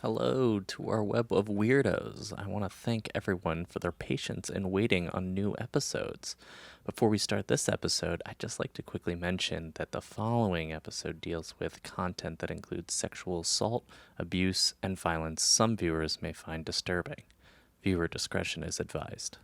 Hello to our web of weirdos. I want to thank everyone for their patience in waiting on new episodes. Before we start this episode, I'd just like to quickly mention that the following episode deals with content that includes sexual assault, abuse, and violence some viewers may find disturbing. Viewer discretion is advised.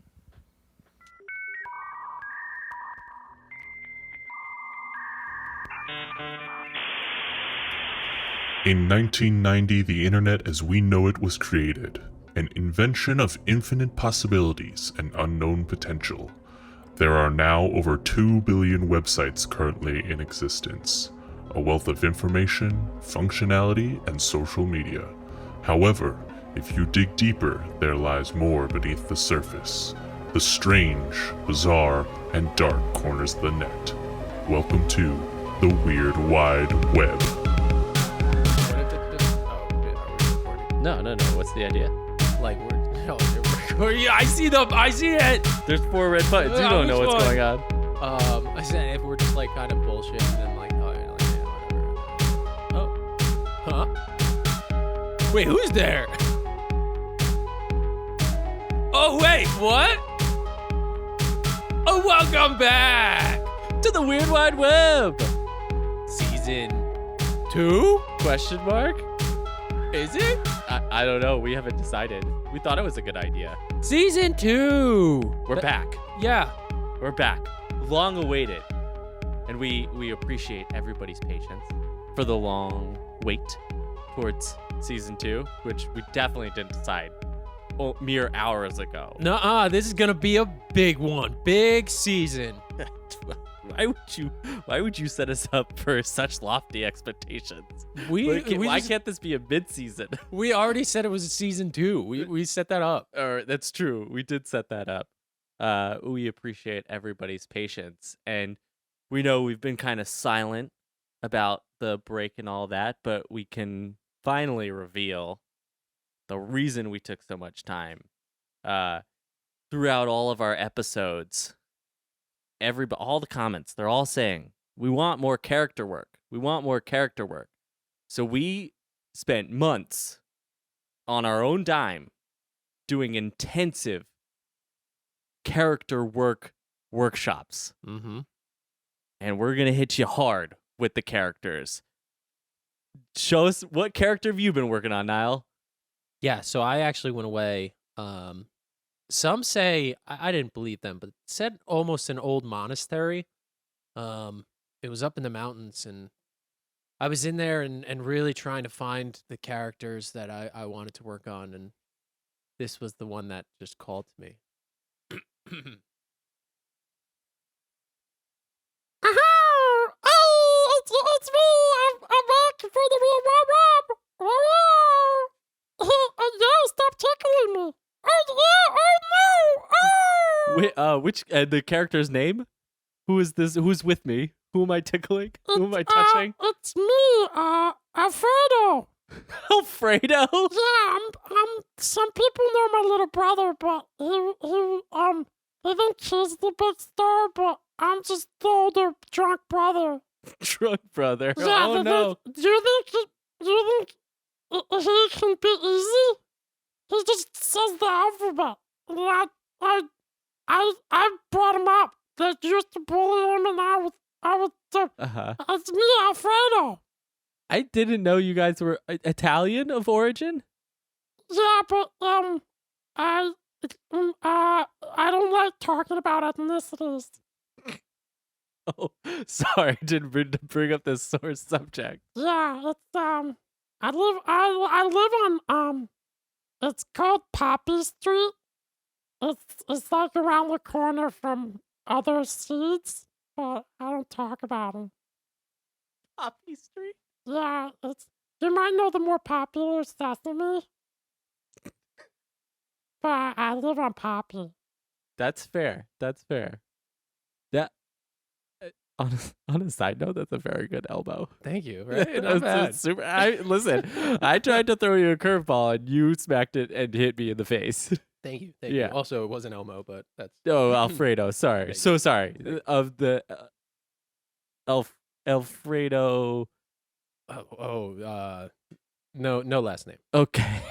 In 1990, the internet as we know it was created, an invention of infinite possibilities and unknown potential. There are now over 2 billion websites currently in existence, a wealth of information, functionality, and social media. However, if you dig deeper, there lies more beneath the surface, the strange, bizarre, and dark corners of the net. Welcome to the Weird Wide Web. No. What's the idea? I see it. There's 4 red buttons. You don't know what's going on. I said if we're just like kind of bullshit, then whatever. Huh? Wait, who's there? Oh wait, what? Oh, welcome back To the Weird Wide Web! season 2. Question mark? Is it I don't know. We haven't decided. We thought it was a good idea. season 2? We're back. Yeah. We're back. Long awaited. And we appreciate everybody's patience for the long wait towards season 2, which we definitely didn't decide mere hours ago. Nuh-uh, this is gonna be a big one. Big season. Why would you set us up for such lofty expectations? We Why can't this be a mid-season? We already said it was a season 2. We set that up. Or that's true. We did set that up. We appreciate everybody's patience, and we know we've been kind of silent about the break and all that, but we can finally reveal the reason we took so much time. Throughout all of our episodes, all the comments, they're all saying, we want more character work. We want more character work. So we spent months on our own dime doing intensive character work workshops. Mm-hmm. And we're going to hit you hard with the characters. Show us, what character have you been working on, Niall? Yeah, so I actually went away. Some say, I didn't believe them, but it said almost an old monastery. It was up in the mountains, and I was in there and really trying to find the characters that I wanted to work on, and this was the one that just called to me. Oh, it's me. I'm back for the Weird Web. No, stop tickling me. Which the character's name? Who is this? Who's with me? Who am I tickling? Who am I touching? It's me, Alfredo. Alfredo? Yeah, I'm. Some people know my little brother, but he thinks he's the big star, but I'm just the older drunk brother. Drunk brother. Yeah, Oh no. Do you think he can be easy? He just says the alphabet. I brought him up. They used to bully him, and I was. It's me, Alfredo. I didn't know you guys were Italian of origin. Yeah, but I don't like talking about ethnicities. Oh, sorry, didn't bring up this sore subject. Yeah, it's I live on it's called Poppy Street. It's like around the corner from other seeds, but I don't talk about them. Poppy Street? Yeah, you might know the more popular Sesame, but I live on Poppy. That's fair. That on a side note, that's a very good elbow. Thank you. Right? Not bad. It's super. Listen, I tried to throw you a curveball and you smacked it and hit me in the face. Thank you. Yeah. You. Also, it wasn't Elmo, but that's. Oh, Alfredo. Sorry. Thank So you. sorry. Thank you. Of the Alfredo. No last name. Okay.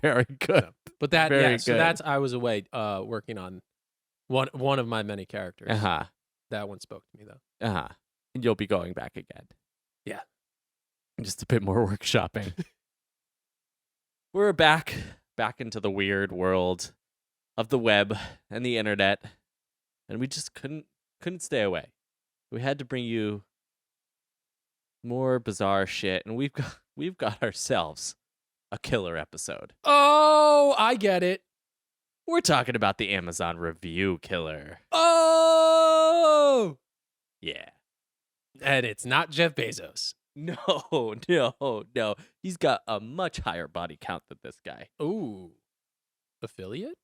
Very good. No. But that Very so good. that's I was away working on one of my many characters. Uh-huh. That one spoke to me though. Uh-huh. And you'll be going back again. Yeah. Just a bit more workshopping. We're back into the weird world of the web and the internet, and we just couldn't stay away. We had to bring you more bizarre shit, and we've got ourselves a killer episode. Oh, I get it. We're talking about the Amazon review killer. Oh, Yeah. and it's not Jeff Bezos. No. He's got a much higher body count than this guy. Ooh, affiliate?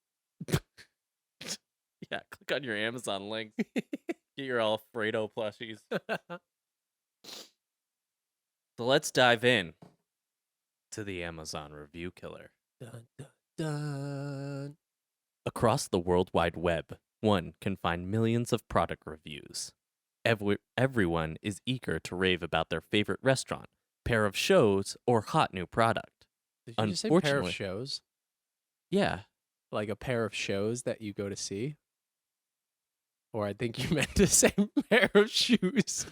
Yeah, click on your Amazon link. Get your Alfredo plushies. So let's dive in to the Amazon review killer. Dun, dun, dun. Across the World Wide Web, one can find millions of product reviews. Everyone is eager to rave about their favorite restaurant, pair of shows, or hot new product. Did you just say pair Unfortunately- of shows? Yeah. Like a pair of shows that you go to see? Or I think you meant to say pair of shoes.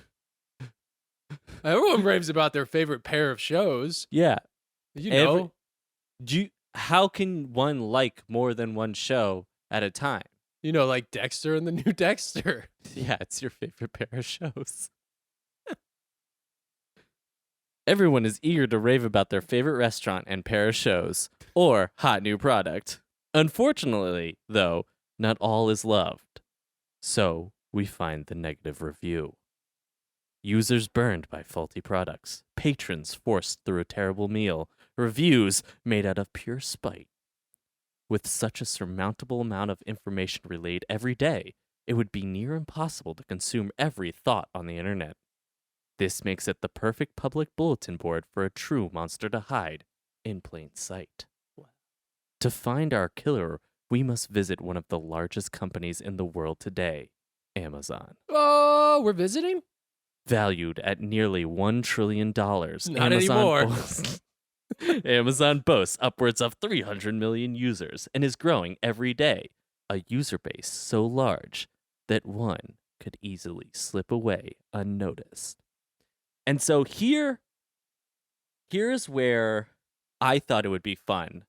Everyone raves about their favorite pair of shows. Yeah. You know. How can one like more than one show at a time? You know, like Dexter and the new Dexter. Yeah, it's your favorite pair of shows. Everyone is eager to rave about their favorite restaurant and pair of shows, or hot new product. Unfortunately, though, not all is loved. So, we find the negative review. Users burned by faulty products, patrons forced through a terrible meal, reviews made out of pure spite. With such a surmountable amount of information relayed every day, it would be near impossible to consume every thought on the internet. This makes it the perfect public bulletin board for a true monster to hide in plain sight. To find our killer, we must visit one of the largest companies in the world today, Amazon. Oh, we're visiting? Valued at nearly $1 trillion, Not anymore. Amazon boasts upwards of 300 million users and is growing every day, a user base so large that one could easily slip away unnoticed. And so here's where I thought it would be fun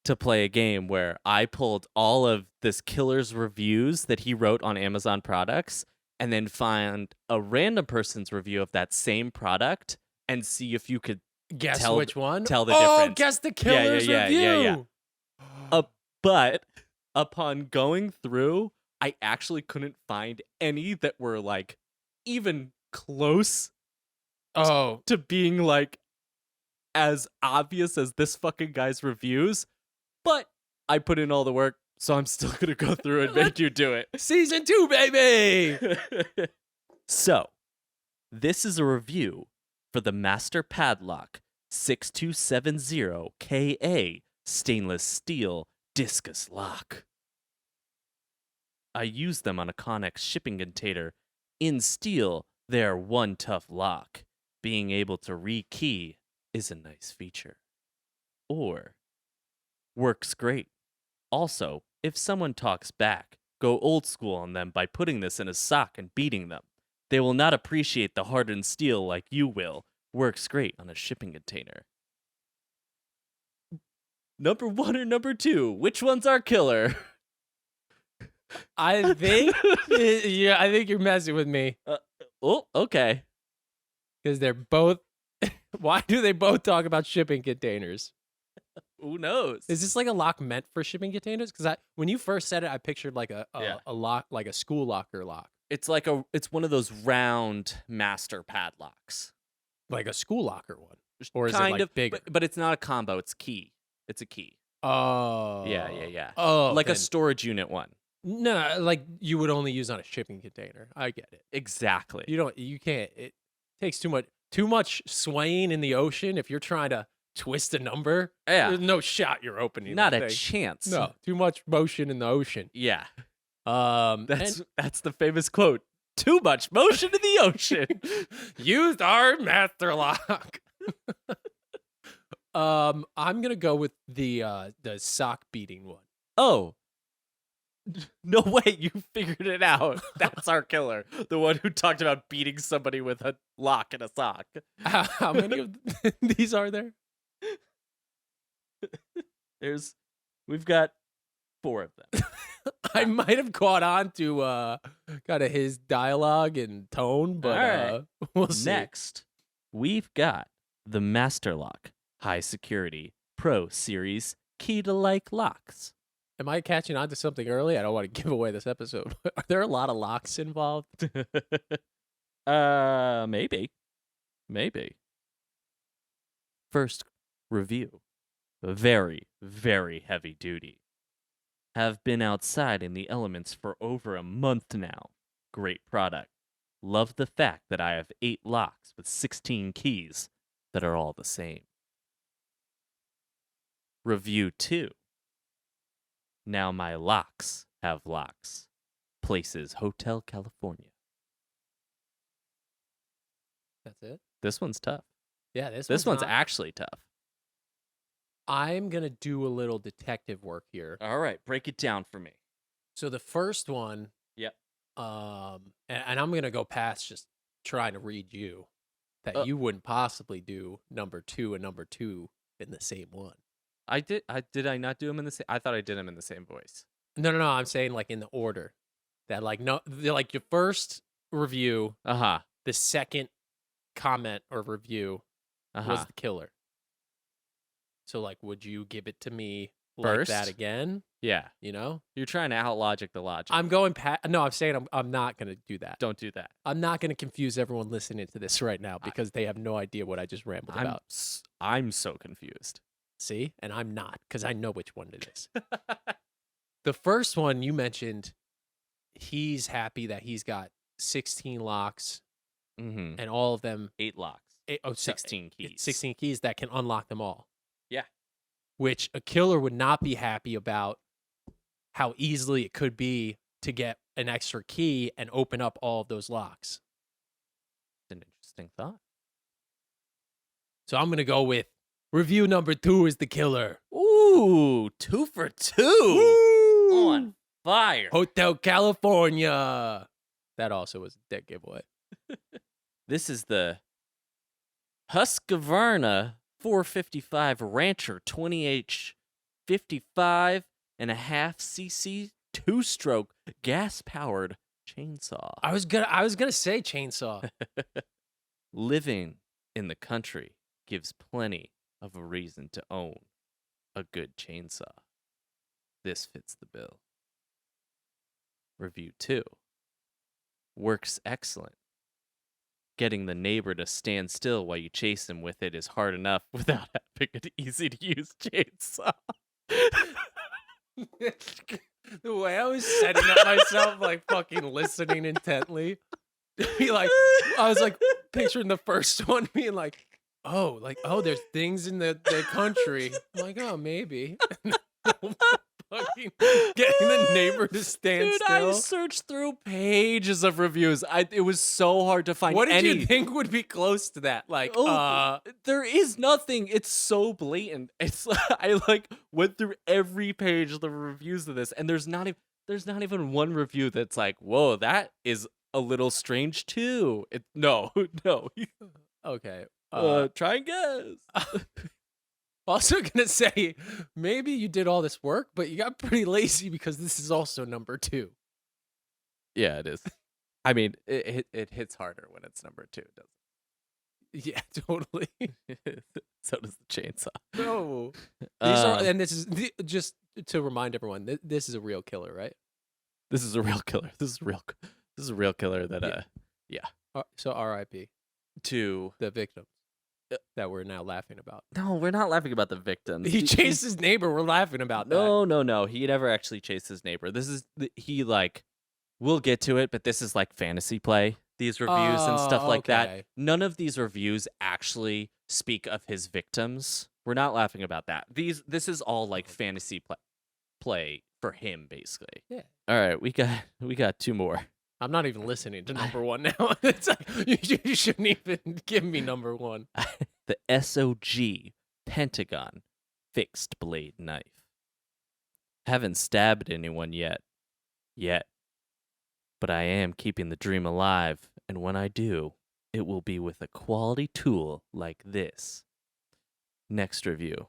to play a game where I pulled all of this killer's reviews that he wrote on Amazon products and then find a random person's review of that same product and see if you could Guess Tell which one? tell the oh, difference. guess the killer's review. But upon going through, I actually couldn't find any that were like even close Oh, to being like as obvious as this fucking guy's reviews. But I put in all the work, so I'm still gonna go through and make you do it. season 2, baby. So, this is a review for the Master Padlock 6270KA stainless steel discus lock. I use them on a Connex shipping container. In steel, they are one tough lock. Being able to rekey is a nice feature. Or, works great. Also, if someone talks back, go old school on them by putting this in a sock and beating them. They will not appreciate the hardened steel like you will. Works great on a shipping container. Number 1 or number 2? Which one's our killer? I think I think you're messing with me Oh, okay. because they're both. Why do they both talk about shipping containers? Who knows? Is this like a lock meant for shipping containers? Because when you first said it, I pictured like a Yeah. lock, like a school locker lock, It's like it's one of those round master padlocks. like a school locker one, or is it Kind like of bigger? but it's not a combo, it's key. It's a key. Oh, Yeah. Oh, Like a then- storage unit one. no, like you would only use on a shipping container. I get it. Exactly. You can't. It takes too much swaying in the ocean if you're trying to twist a number. Yeah. There's no shot you're opening. Not that a thing. chance. No, too much motion in the ocean. Yeah. And That's the famous quote. Too much motion in the ocean. used our master lock. I'm gonna go with the sock beating one. Oh, no way! You figured it out. That's our killer. The one who talked about beating somebody with a lock and a sock. How many of these are there? We've got 4 of them. I might have caught on to kind of his dialogue and tone, but All right. we'll see. Next, we've got the Master Lock High Security Pro Series Key to Like locks. Am I catching on to something early? I don't want to give away this episode. Are there a lot of locks involved? Maybe. First review. Very, very heavy duty. Have been outside in the elements for over a month now. Great product. Love the fact that I have 8 locks with 16 keys that are all the same. Review 2. Now my locks have locks. Places Hotel California. That's it? This one's tough. Yeah, this one's not- actually tough. I'm going to do a little detective work here. All right, break it down for me. So the first one, Yep. and I'm going to go past just trying to read you, that you wouldn't possibly do number 2 and number 2 in the same one. Did I not do them in the same? I thought I did them in the same voice. No, I'm saying like in the order. That like like your first review, Uh-huh. the second comment or review was the killer. So like, would you give it to me like that First? again? Yeah. You know, You're trying to out-logic the logic. I'm going past. No, I'm saying I'm not going to do that. Don't do that. I'm not going to confuse everyone listening to this right now because they have no idea what I just rambled about. I'm so confused. See, and I'm not because I know which one it is. The first one you mentioned, he's happy that he's got 16 locks Mm-hmm. and all of them 8 locks. 16 keys. 16 keys that can unlock them all. Yeah. Which a killer would not be happy about how easily it could be to get an extra key and open up all of those locks. It's an interesting thought. So I'm going to go with review number 2 is the killer. Ooh, 2 for 2. Woo! On fire. Hotel California. That also was a dead giveaway. This is the Husqvarna 455 Rancher 20H 55 and a half cc 2-stroke gas-powered chainsaw. I was gonna say chainsaw. Living in the country gives plenty of a reason to own a good chainsaw. This fits the bill. Review 2. Works excellent. Getting the neighbor to stand still while you chase him with it is hard enough without having an easy-to-use chainsaw. The way I was setting up myself, like fucking listening intently, be like, I was like picturing the first one being like, oh, there's things in the country. I'm like, oh, maybe. Fucking getting the neighbor to stand Dude, still. I searched through pages of reviews. It was so hard to find What did any. you think would be close to that? Like, There is nothing. It's so blatant. It's I like went through every page of the reviews of this, and there's not even one review that's like, whoa, that is a little strange too. No. okay. Try and guess. Also gonna say, maybe you did all this work, but you got pretty lazy because this is also number 2. Yeah, it is. I mean, it hits harder when it's number 2, doesn't Yeah, totally. it? So does the chainsaw. No, these are, and this is just to remind everyone, this is a real killer, right? This is a real killer. This is a real killer that So R.I.P. to the victims that we're now laughing about. No, we're not laughing about the victims. He chased his neighbor. We're laughing about that. No. He never actually chased his neighbor. This is we'll get to it, but this is like fantasy play. These reviews and stuff like that. Okay. None of these reviews actually speak of his victims. We're not laughing about that. This is all like fantasy play for him, basically. Yeah. All right, we got 2 more. I'm not even listening to number 1 now. It's like, you shouldn't even give me number 1. The SOG Pentagon fixed blade knife. Haven't stabbed anyone yet. But I am keeping the dream alive, and when I do, it will be with a quality tool like this. Next review.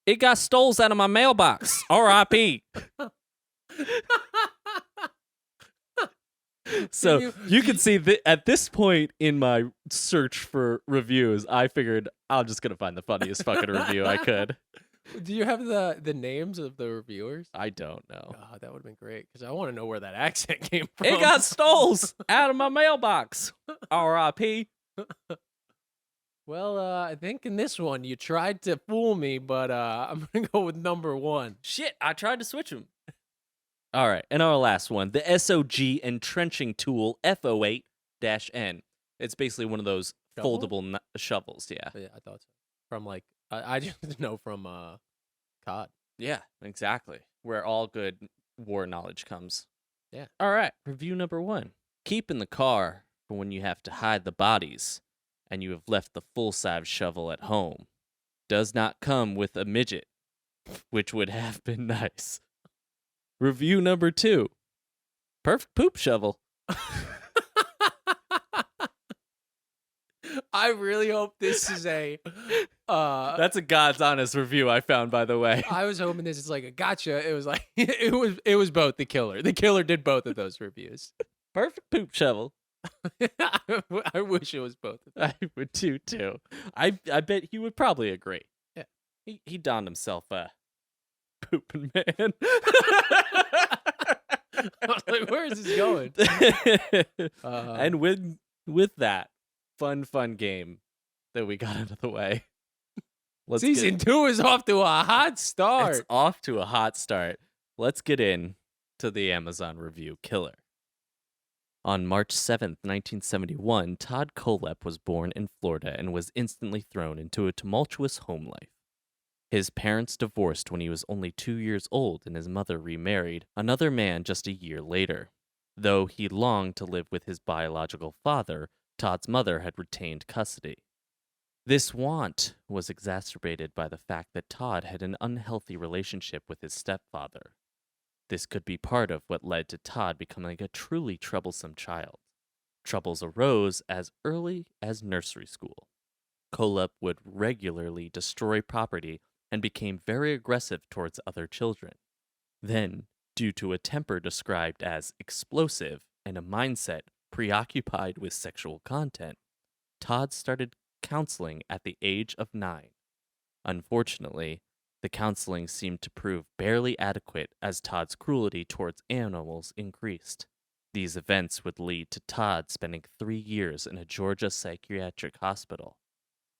It got stoles out of my mailbox. R.I.P. So you can see that at this point in my search for reviews, I figured I'm just going to find the funniest fucking review I could. Do you have the names of the reviewers? I don't know. Oh, that would have been great because I want to know where that accent came from. It got stoles out of my mailbox. R.I.P. Well, I think in this one you tried to fool me, but I'm going to go with number 1. Shit, I tried to switch them. All right, and our last one, the SOG entrenching tool F08-N. It's basically one of those Shovel? foldable shovels, yeah. Yeah, I thought so. From like, I just know from COD. Yeah, exactly. Where all good war knowledge comes. Yeah. All right, review number 1. Keep in the car for when you have to hide the bodies and you have left the full-size shovel at home. Does not come with a midget, which would have been nice. Review number 2. Perfect poop shovel. I really hope this is a. That's a God's honest review I found, by the way. I was hoping this is like a gotcha. It was like it was both the killer. The killer did both of those reviews. Perfect poop shovel. I wish it was both of them. I would too. I bet he would probably agree. Yeah. He donned himself a pooping man. I was like, where is this going? And with that fun game that we got out of the way, Season 2 is off to a hot start. It's off to a hot start. Let's get in to the Amazon review killer. On March 7th, 1971, Todd Kohlhepp was born in Florida and was instantly thrown into a tumultuous home life. His parents divorced when he was only 2 years old, and his mother remarried another man just a year later. Though he longed to live with his biological father, Todd's mother had retained custody. This want was exacerbated by the fact that Todd had an unhealthy relationship with his stepfather. This could be part of what led to Todd becoming a truly troublesome child. Troubles arose as early as nursery school. Kohlhepp would regularly destroy property and became very aggressive towards other children. Then, due to a temper described as explosive and a mindset preoccupied with sexual content, Todd started counseling at the age of 9. Unfortunately, the counseling seemed to prove barely adequate as Todd's cruelty towards animals increased. These events would lead to Todd spending 3 years in a Georgia psychiatric hospital.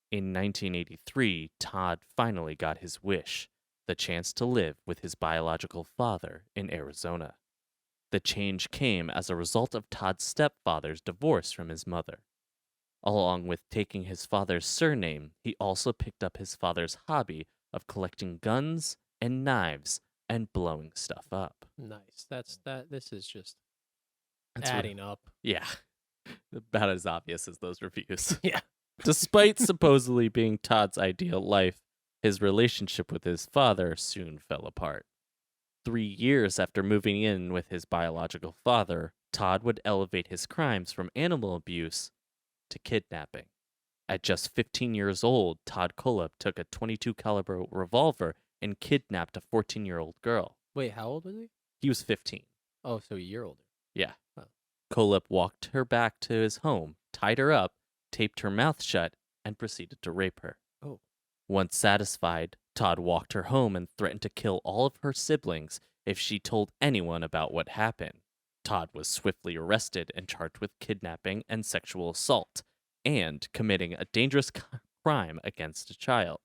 In 1983, Todd finally got his wish, the chance to live with his biological father in Arizona. The change came as a result of Todd's stepfather's divorce from his mother. Along with taking his father's surname, he also picked up his father's hobby of collecting guns and knives and blowing stuff up. Nice. This is just That's adding up. Yeah. About as obvious as those reviews. Yeah. Despite supposedly being Todd's ideal life, his relationship with his father soon fell apart. 3 years after moving in with his biological father, Todd would elevate his crimes from animal abuse to kidnapping. At just 15 years old, Todd Kohlhepp took a .22 caliber revolver and kidnapped a 14-year-old girl. Wait, how old was he? He was 15. Oh, so a year older. Yeah. Oh. Kohlhepp walked her back to his home, tied her up, taped her mouth shut, and proceeded to rape her. Oh. Once satisfied, Todd walked her home and threatened to kill all of her siblings if she told anyone about what happened. Todd was swiftly arrested and charged with kidnapping and sexual assault, and committing a dangerous crime against a child.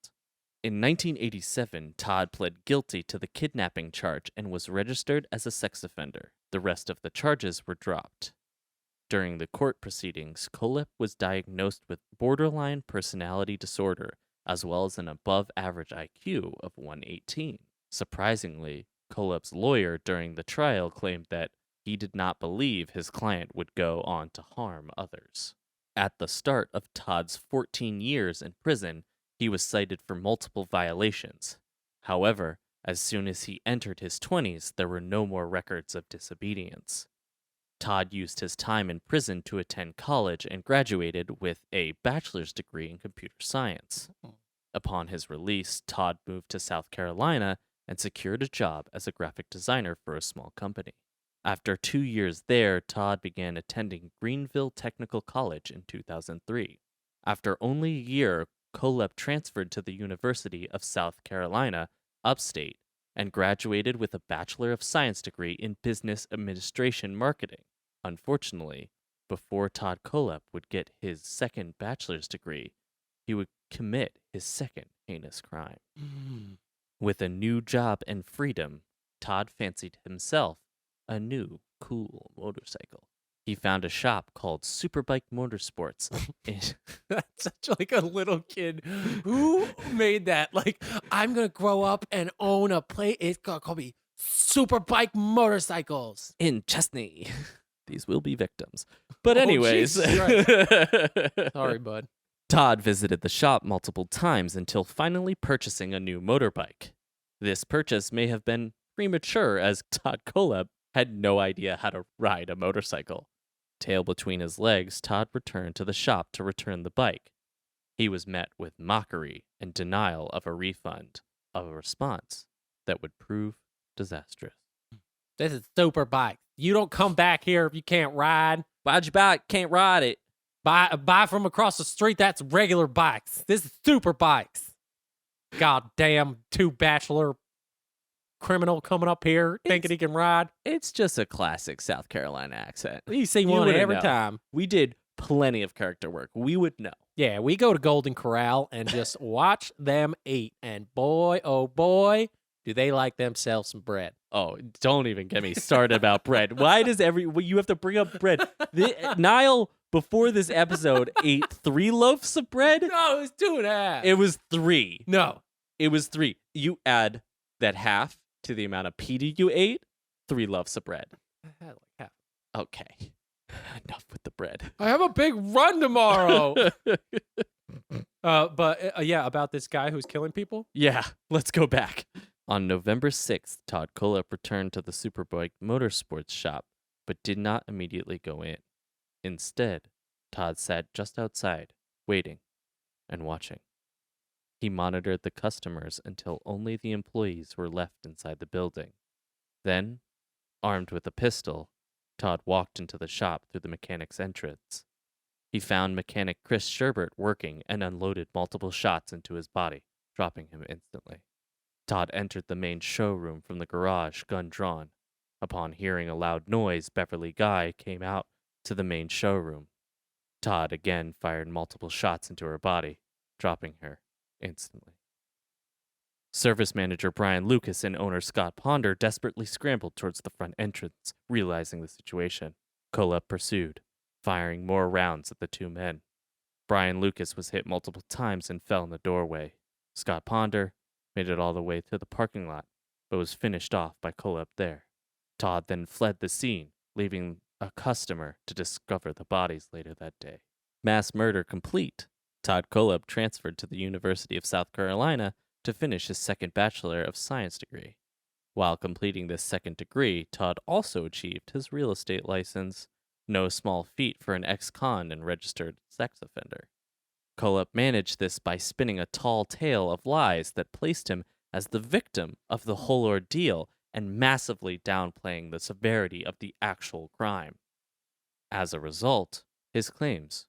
In 1987, Todd pled guilty to the kidnapping charge and was registered as a sex offender. The rest of the charges were dropped. During the court proceedings, Kohlhepp was diagnosed with borderline personality disorder, as well as an above-average IQ of 118. Surprisingly, Kohlhepp's lawyer during the trial claimed that he did not believe his client would go on to harm others. At the start of Todd's 14 years in prison, He was cited for multiple violations. However, as soon as he entered his 20s, there were no more records of disobedience. Todd used his time in prison to attend college and graduated with a bachelor's degree in computer science. Upon his release, Todd moved to South Carolina and secured a job as a graphic designer for a small company. After 2 years there, Todd began attending Greenville Technical College in 2003. After only a year, Kolep transferred to the University of South Carolina, upstate, and graduated with a Bachelor of Science degree in Business Administration Marketing. Unfortunately, before Todd Kolep would get his second bachelor's degree, he would commit his second heinous crime. With a new job and freedom, Todd fancied himself a new, cool motorcycle. He found a shop called Superbike Motorsports. That's such like a little kid. Who made that? Like, I'm gonna grow up and own a plate. It's gonna call me Superbike Motorcycles in Chesney. These will be victims. But anyways. Sorry, bud. Todd visited the shop multiple times until finally purchasing a new motorbike. This purchase may have been premature, as Todd Kolep had no idea how to ride a motorcycle. Tail between his legs, Todd returned to the shop to return the bike. He was met with mockery and denial of a refund, of a response that would prove disastrous. This is Superbike. You don't come back here if you can't ride. Why'd you buy it? Can't ride it. Buy from across the street. That's regular bikes. This is Superbikes. Goddamn, 2 bachelor criminal coming up here thinking he can ride. It's just a classic South Carolina accent. You see one every time. We did plenty of character work. We would know. Yeah, we go to Golden Corral and just watch them eat. And boy, oh boy, do they like themselves some bread. Oh, don't even get me started about bread. Why does you have to bring up bread? Niall, before this episode, ate 3 loaves of bread? No, it was 2.5. It was 3. No. It was 3. You add that half to the amount of pita you ate, 3 loaves of bread. I had like half. Okay. Enough with the bread. I have a big run tomorrow. But yeah, about this guy who's killing people? Yeah, let's go back. On November 6th, Todd Kolep returned to the Superbike Motorsports shop, but did not immediately go in. Instead, Todd sat just outside, waiting and watching. He monitored the customers until only the employees were left inside the building. Then, armed with a pistol, Todd walked into the shop through the mechanic's entrance. He found mechanic Chris Sherbert working and unloaded multiple shots into his body, dropping him instantly. Todd entered the main showroom from the garage, gun drawn. Upon hearing a loud noise, Beverly Guy came out to the main showroom. Todd again fired multiple shots into her body, dropping her instantly. Service manager Brian Lucas and owner Scott Ponder desperately scrambled towards the front entrance, realizing the situation. Kolep pursued, firing more rounds at the 2 men. Brian Lucas was hit multiple times and fell in the doorway. Scott Ponder made it all the way to the parking lot, but was finished off by Kolep there. Todd then fled the scene, leaving a customer to discover the bodies later that day. Mass murder complete. Todd Kolep transferred to the University of South Carolina to finish his second Bachelor of Science degree. While completing this second degree, Todd also achieved his real estate license, no small feat for an ex-con and registered sex offender. Kolep managed this by spinning a tall tale of lies that placed him as the victim of the whole ordeal and massively downplaying the severity of the actual crime. As a result, his claims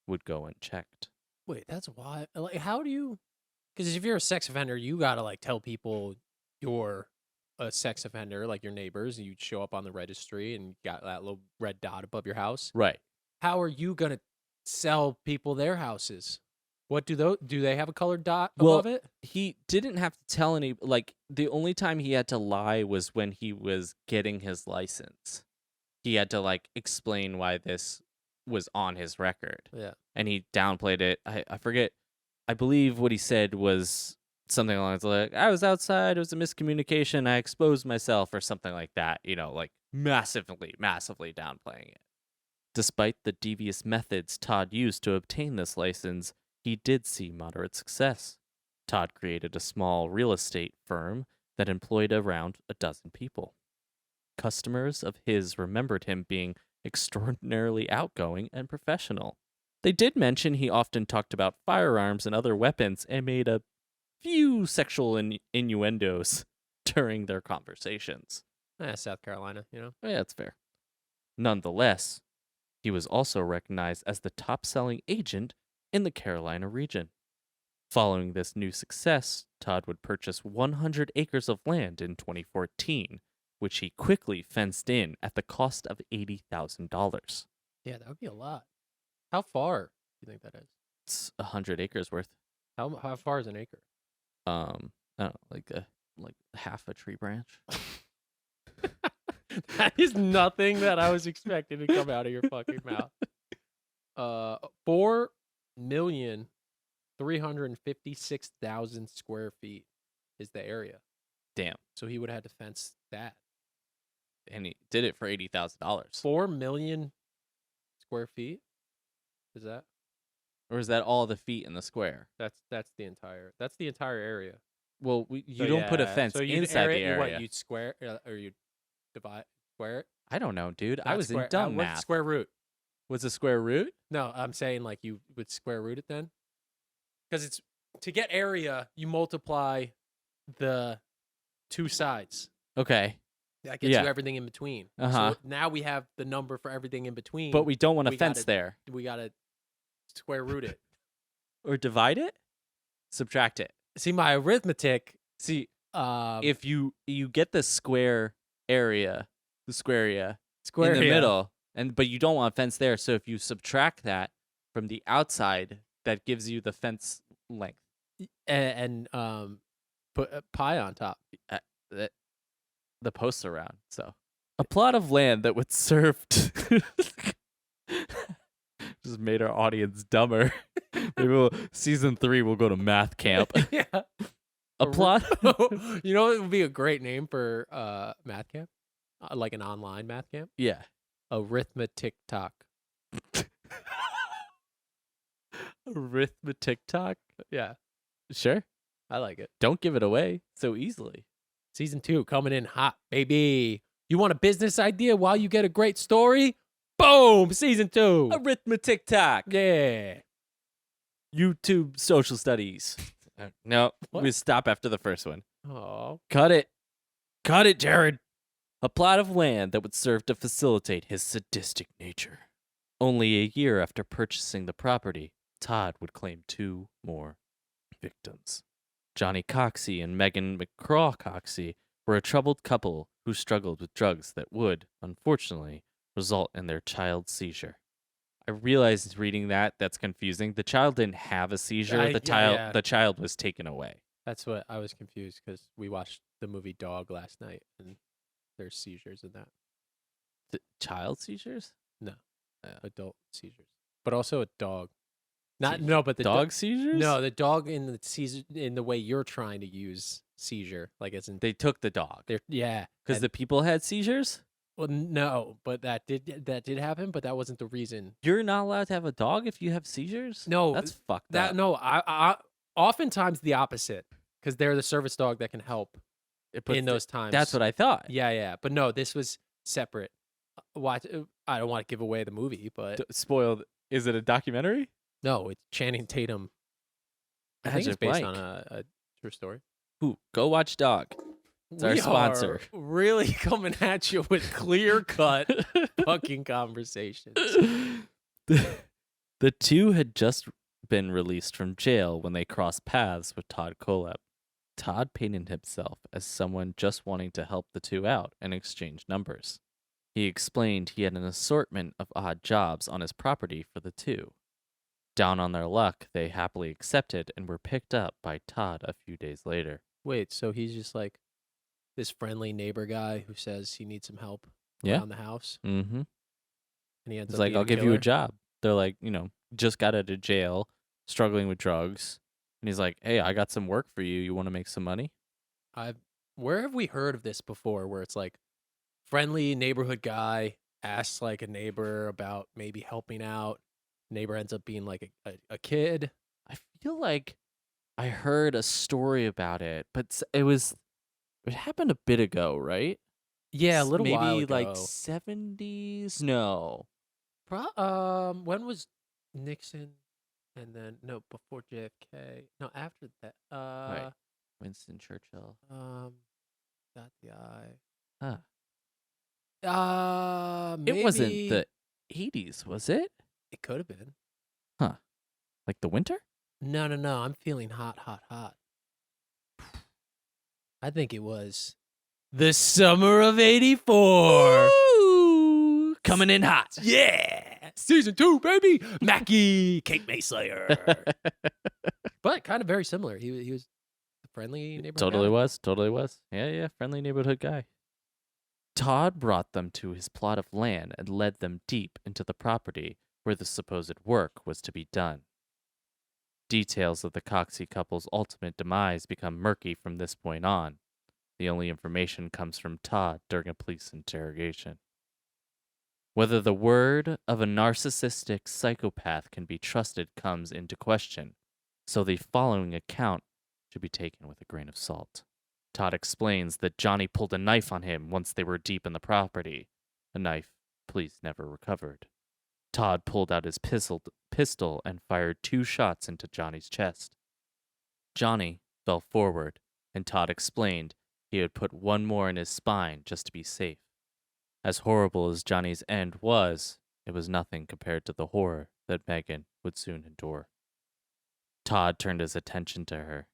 would go unchecked. Wait, that's why. Like, how do you? Because if you're a sex offender, you gotta like tell people you're a sex offender, like your neighbors, and you'd show up on the registry and you got that little red dot above your house. Right. How are you gonna sell people their houses? What do they have a colored dot above it? He didn't have to tell any, like, the only time he had to lie was when he was getting his license. He had to, like, explain why this was on his record. Yeah. And he downplayed it. I forget. I believe what he said was something along the lines like, I was outside, it was a miscommunication, I exposed myself, or something like that, you know, like massively downplaying it. Despite the devious methods Todd used to obtain this license, he did see moderate success. Todd created a small real estate firm that employed around a dozen people. Customers of his remembered him being extraordinarily outgoing and professional. They did mention he often talked about firearms and other weapons and made a few sexual innuendos during their conversations. South Carolina, you know? Yeah, that's fair. Nonetheless, he was also recognized as the top-selling agent in the Carolina region. Following this new success, Todd would purchase 100 acres of land in 2014, which he quickly fenced in at the cost of $80,000. Yeah, that would be a lot. How far do you think that is? It's 100 acres worth. How far is an acre? I don't know, like half a tree branch. That is nothing that I was expecting to come out of your fucking mouth. 4,356,000 square feet is the area. Damn. So he would have had to fence that. And he did it for $80,000. 4 million square feet? Is that? Or is that all the feet in the square? That's the entire area. Well, you So, don't put a yeah, fence so you'd inside the area. area. What, you'd square or you'd divide square it? I don't know, dude. I Not was square, in dumb what's math. square root? What's a square root? No, I'm saying like you would square root it then. Because it's to get area, you multiply the two sides. Okay. That gets Yeah. you everything in between. Uh-huh. So now we have the number for everything in between. But we don't want a we fence gotta- there. We got to square root it. Or divide it? Subtract it. See, my arithmetic. See, Um, if you get the square area in the area. middle, but you don't want a fence there, so if you subtract that from the outside, that gives you the fence length. and put a pie on top. The posts around. So a plot of land that would serve just made our audience dumber. Maybe season 3 we'll go to math camp. Yeah. A plot. You know, it would be a great name for math camp, like an online math camp. Yeah. Arithmetic talk. Arithmetic talk. Yeah, Sure. I like it. Don't give it away so easily. Season 2 coming in hot, baby. You want a business idea while you get a great story? Boom! Season 2. Arithmetic talk. Yeah. YouTube social studies. No, What? we stop after the first one. Oh. Cut it. Cut it, Jared. A plot of land that would serve to facilitate his sadistic nature. Only a year after purchasing the property, Todd would claim 2 more victims. Johnny Coxey and Megan McCraw Coxey were a troubled couple who struggled with drugs that would, unfortunately, result in their child's seizure. I realized reading that's confusing. The child didn't have a seizure. The child was taken away. That's what I was confused because we watched the movie Dog last night and there's seizures in that. The child seizures? Adult seizures. But also a dog. Not Se- no, but the Dog seizures? No, the dog in the seizure in the way you're trying to use seizure, like it's in They took the dog. yeah. Because the people had seizures? Well, no, but that did happen, but that wasn't the reason. You're not allowed to have a dog if you have seizures? No, That's fucked That up. no, I oftentimes the opposite because they're the service dog that can help But in those times. That's what I thought. Yeah, but no, this was separate. Watch. I don't want to give away the movie, but Spoiled. Is it a documentary? no, it's Channing Tatum. I think it's Magic based Mike. on a true story. Ooh, go watch Dog. It's our We sponsor. are really coming at you with clear cut fucking conversations. The two had just been released from jail when they crossed paths with Todd Koleb. Todd painted himself as someone just wanting to help the two out and exchange numbers. He explained he had an assortment of odd jobs on his property for the two. Down on their luck, they happily accepted and were picked up by Todd a few days later. Wait, so he's just like this friendly neighbor guy who says he needs some help Yeah. around the house, Mm-hmm. and he ends It's up like, being I'll give you a killer? job. They're like, just got out of jail, struggling with drugs. And he's like, hey, I got some work for you. You want to make some money? Where have we heard of this before? Where it's like friendly neighborhood guy asks like a neighbor about maybe helping out. Neighbor ends up being like a kid. I feel like I heard a story about it, but it happened a bit ago, right? Yeah, a little while Maybe like ago. 70s? No. When was Nixon? And then no, before JFK. No, after that. Right. Winston Churchill. Got the eye. Huh. It wasn't Maybe the 80s, was it? it could have been. Huh. Like the winter? No, no, no. I'm feeling hot, hot, hot. I think it was the summer of '84. Ooh, Coming in hot. Yeah. Season 2, baby. Mackie, Cake Mayslayer. But kind of very similar. He was a friendly neighborhood Totally guy. was. Totally was. Yeah. Friendly neighborhood guy. Todd brought them to his plot of land and led them deep into the property where the supposed work was to be done. Details of the Coxey couple's ultimate demise become murky from this point on. The only information comes from Todd during a police interrogation. Whether the word of a narcissistic psychopath can be trusted comes into question, so the following account should be taken with a grain of salt. Todd explains that Johnny pulled a knife on him once they were deep in the property, a knife police never recovered. Todd pulled out his pistol and fired 2 shots into Johnny's chest. Johnny fell forward, and Todd explained he had put 1 more in his spine just to be safe. As horrible as Johnny's end was, it was nothing compared to the horror that Megan would soon endure. Todd turned his attention to her,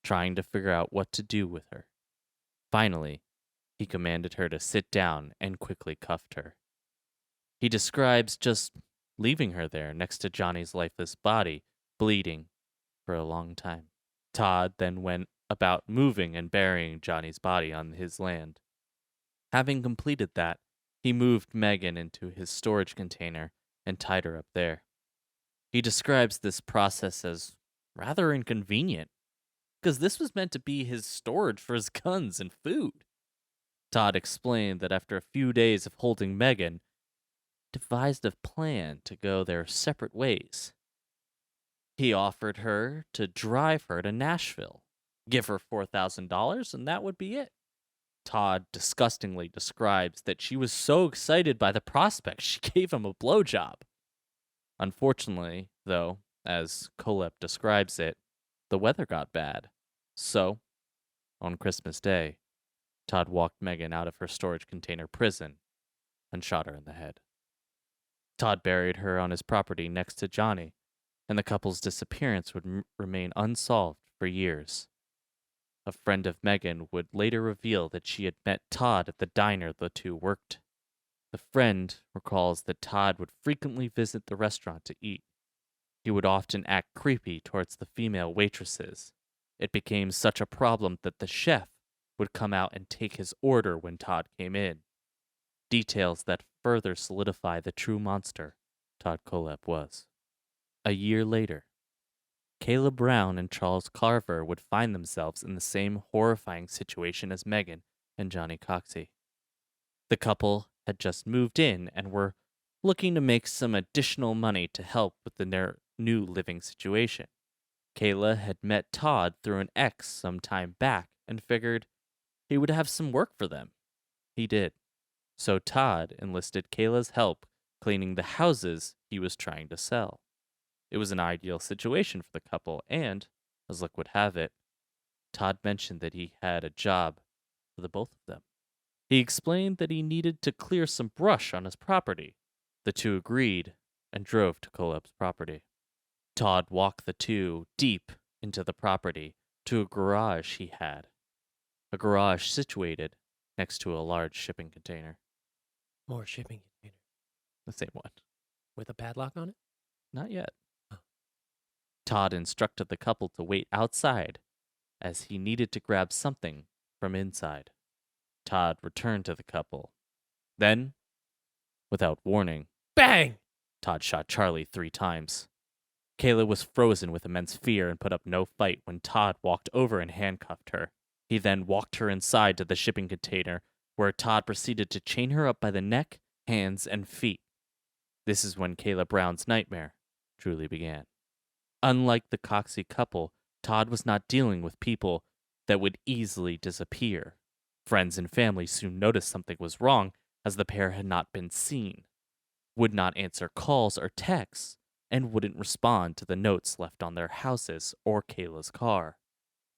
trying to figure out what to do with her. Finally, he commanded her to sit down and quickly cuffed her. He describes just leaving her there next to Johnny's lifeless body, bleeding, for a long time. Todd then went about moving and burying Johnny's body on his land. Having completed that, he moved Megan into his storage container and tied her up there. He describes this process as rather inconvenient, because this was meant to be his storage for his guns and food. Todd explained that after a few days of holding Megan, devised a plan to go their separate ways. He offered her to drive her to Nashville, give her $4,000, and that would be it. Todd disgustingly describes that she was so excited by the prospect she gave him a blowjob. Unfortunately, though, as Kolep describes it, the weather got bad. So, on Christmas Day, Todd walked Megan out of her storage container prison and shot her in the head. Todd buried her on his property next to Johnny, and the couple's disappearance would remain unsolved for years. A friend of Megan would later reveal that she had met Todd at the diner the two worked. The friend recalls that Todd would frequently visit the restaurant to eat. He would often act creepy towards the female waitresses. It became such a problem that the chef would come out and take his order when Todd came in. Details that further solidify the true monster Todd Kolep was. A year later, Kayla Brown and Charles Carver would find themselves in the same horrifying situation as Megan and Johnny Coxey. The couple had just moved in and were looking to make some additional money to help with their new living situation. Kayla had met Todd through an ex some time back and figured he would have some work for them. He did. So Todd enlisted Kayla's help cleaning the houses he was trying to sell. It was an ideal situation for the couple, and, as luck would have it, Todd mentioned that he had a job for the both of them. He explained that he needed to clear some brush on his property. The two agreed and drove to Kolep's property. Todd walked the two deep into the property to a garage he had. A garage situated next to a large shipping container. More shipping container. The same one. With a padlock on it? Not yet. Oh. Todd instructed the couple to wait outside as he needed to grab something from inside. Todd returned to the couple. Then, without warning, Bang! Todd shot Charlie 3 times. Kayla was frozen with immense fear and put up no fight when Todd walked over and handcuffed her. He then walked her inside to the shipping container, where Todd proceeded to chain her up by the neck, hands, and feet. This is when Kayla Brown's nightmare truly began. Unlike the Coxey couple, Todd was not dealing with people that would easily disappear. Friends and family soon noticed something was wrong, as the pair had not been seen, would not answer calls or texts, and wouldn't respond to the notes left on their houses or Kayla's car.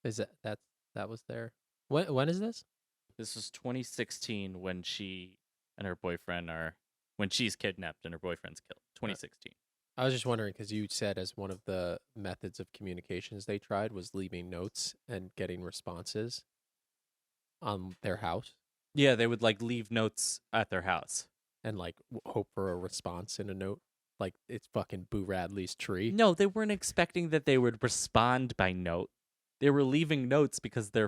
Is that was there? When is this? This was 2016 when she and her boyfriend when she's kidnapped and her boyfriend's killed. 2016. I was just wondering because you said as one of the methods of communications they tried was leaving notes and getting responses on their house Yeah, they would like leave notes at their house. and like hope for a response in a note. Like it's fucking Boo Radley's tree. No, they weren't expecting that they would respond by note. They were leaving notes because they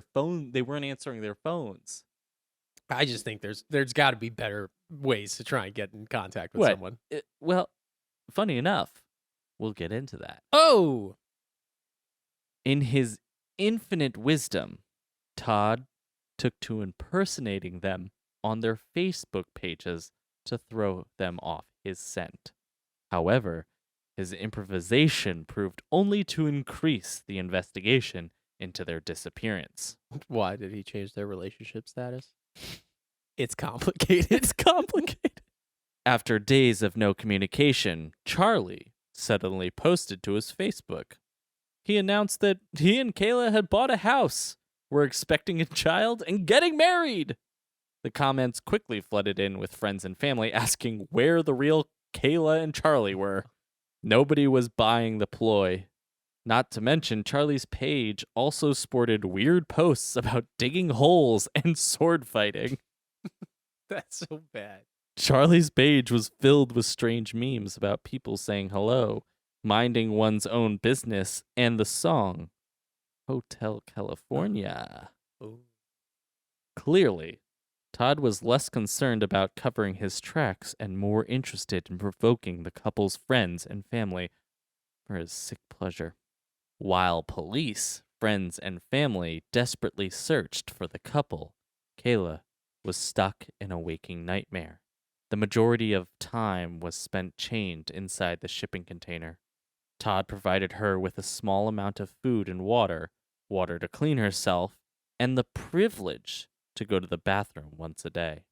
weren't answering their phones. I just think there's got to be better ways to try and get in contact with What? someone. Well, funny enough, we'll get into that. Oh, In his infinite wisdom, Todd took to impersonating them on their Facebook pages to throw them off his scent. However, his improvisation proved only to increase the investigation into their disappearance. why did he change their relationship status? It's complicated. It's complicated. After days of no communication, Charlie suddenly posted to his Facebook. He announced that he and Kayla had bought a house, were expecting a child, and getting married. The comments quickly flooded in with friends and family asking where the real Kayla and Charlie were. Nobody was buying the ploy. Not to mention, Charlie's page also sported weird posts about digging holes and sword fighting. That's so bad. Charlie's page was filled with strange memes about people saying hello, minding one's own business, and the song Hotel California. Ooh. Clearly, Todd was less concerned about covering his tracks and more interested in provoking the couple's friends and family for his sick pleasure. While police, friends, and family desperately searched for the couple, Kayla was stuck in a waking nightmare. The majority of time was spent chained inside the shipping container. Todd provided her with a small amount of food and water to clean herself, and the privilege to go to the bathroom once a day.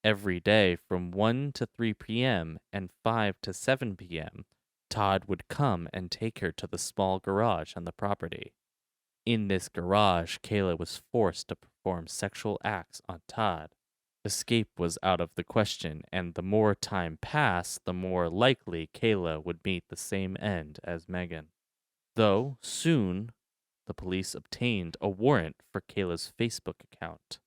Every day from 1 to 3 p.m. and 5 to 7 p.m., Todd would come and take her to the small garage on the property. In this garage, Kayla was forced to perform sexual acts on Todd. Escape was out of the question, and the more time passed, the more likely Kayla would meet the same end as Megan. Though, soon, the police obtained a warrant for Kayla's Facebook account.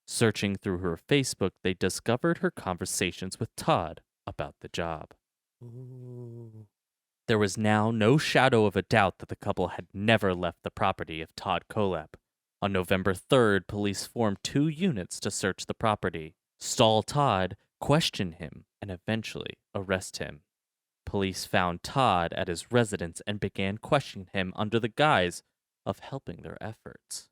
Searching through her Facebook, they discovered her conversations with Todd about the job. Ooh. There was now no shadow of a doubt that the couple had never left the property of Todd Kolep. On November 3rd, police formed 2 units to search the property, stall Todd, question him, and eventually arrest him. Police found Todd at his residence and began questioning him under the guise of helping their efforts.